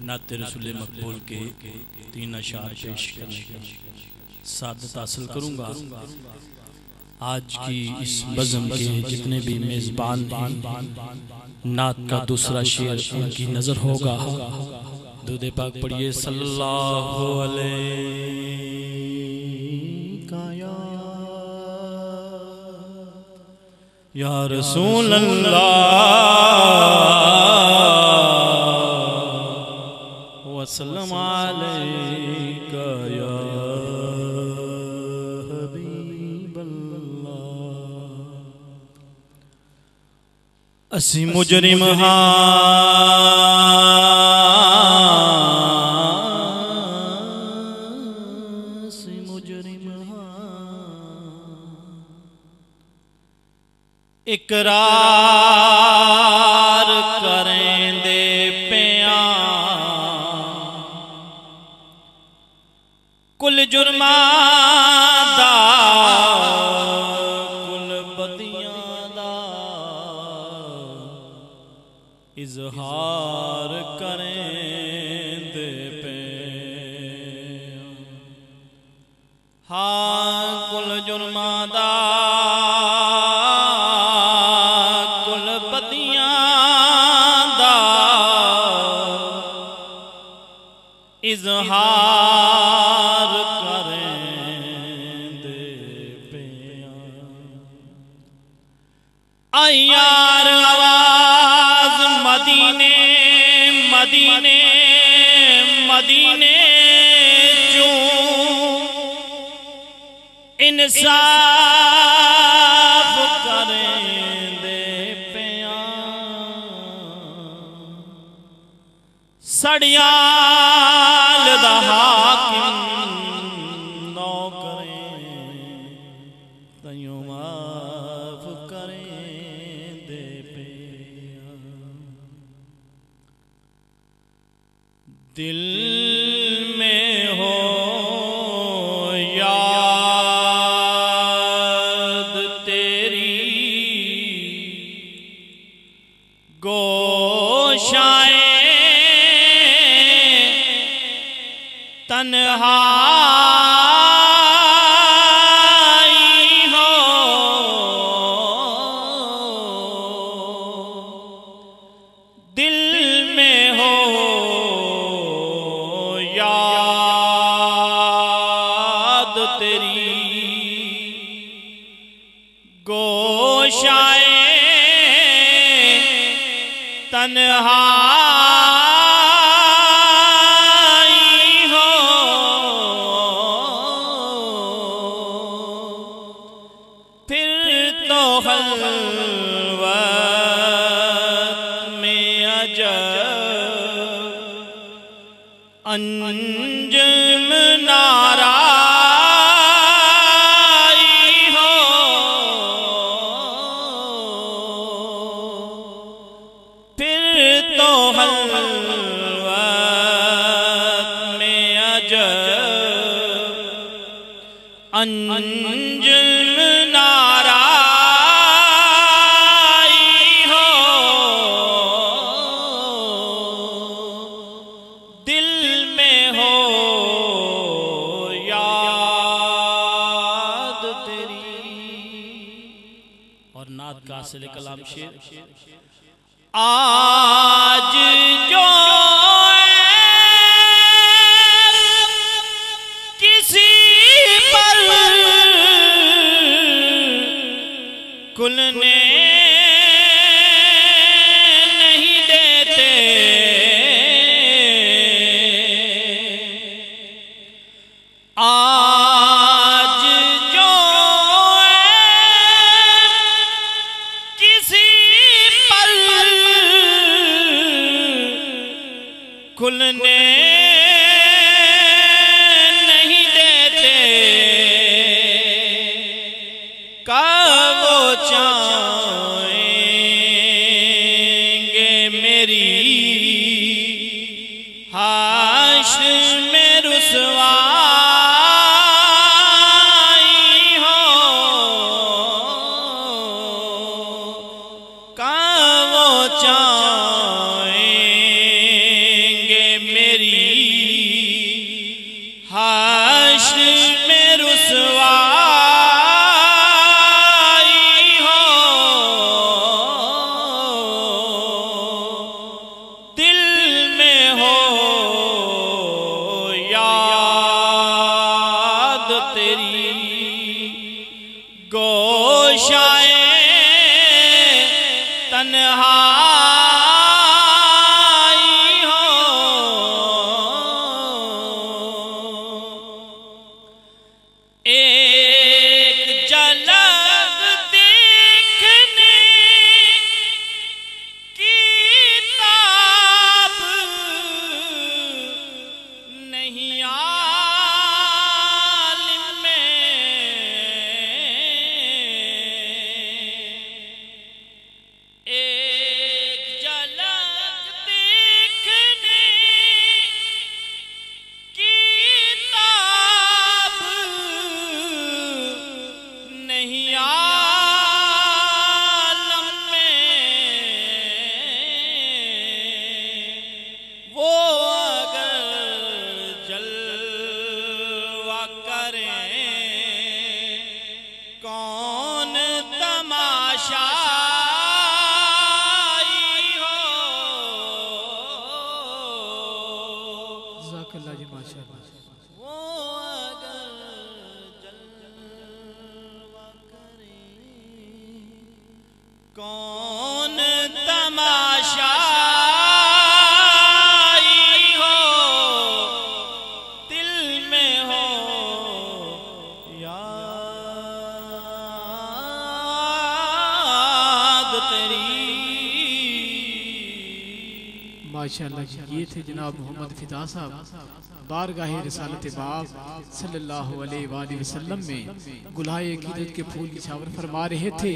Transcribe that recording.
नाते रसूल मकबूल के 3 अशार पेश करने का सादत हासिल करूँगा। आज की इस बज़म के जितने भी मेज़बान हैं, नात का दूसरा शेर उनकी नज़र होगा। दुरूद पाक पढ़िए सल्लल्लाहु अलैहि या रसूल अल्लाह वसल्लम अलैका या हबीब अल्लाह। असी मुजरिम इकरार करें दे पिया कुल जुर्मा दा कुल बदियां दा इजहार करें दे पिया। हाँ कुल जुर्मा दा इजहार करें दे पिया। आई यार आवाज मदीने मदीने मदीने चूं इंसाफ करें दे पिया। सड़िया हाकिम नौ करें तयों माफ करें दे पिया। दिल में हो याद तेरी गोशाए तन्हाई हो दिल में हो याद तेरी गोशाए तन्हाई अंजुम नाराई हो फिर तो हल्वत में अजब अंजुम नाराई हो दिल में हो याद तेरी। और नात का हासिल कलाम शेर आज जो किसी पर कुलने नहीं देते आज जो किसी पर खुलने नहीं देते कब वो चाहेंगे मेरी हाश्र में रुसवाई हो कब वो चाहेंगे हो। ज़ाकल्लाह जी माशाअल्लाह। वो अगर जलवा करे कौन तमाशाई हो, दिल में हो याद तेरी। माशाअल्लाह ये थे जनाब मोहम्मद फिदा साहब बारगाहे रिसालत बाब सल्लल्लाहु अलैहि वसल्लम में गुलाए अकीदत के फूल निछावर फरमा रहे थे।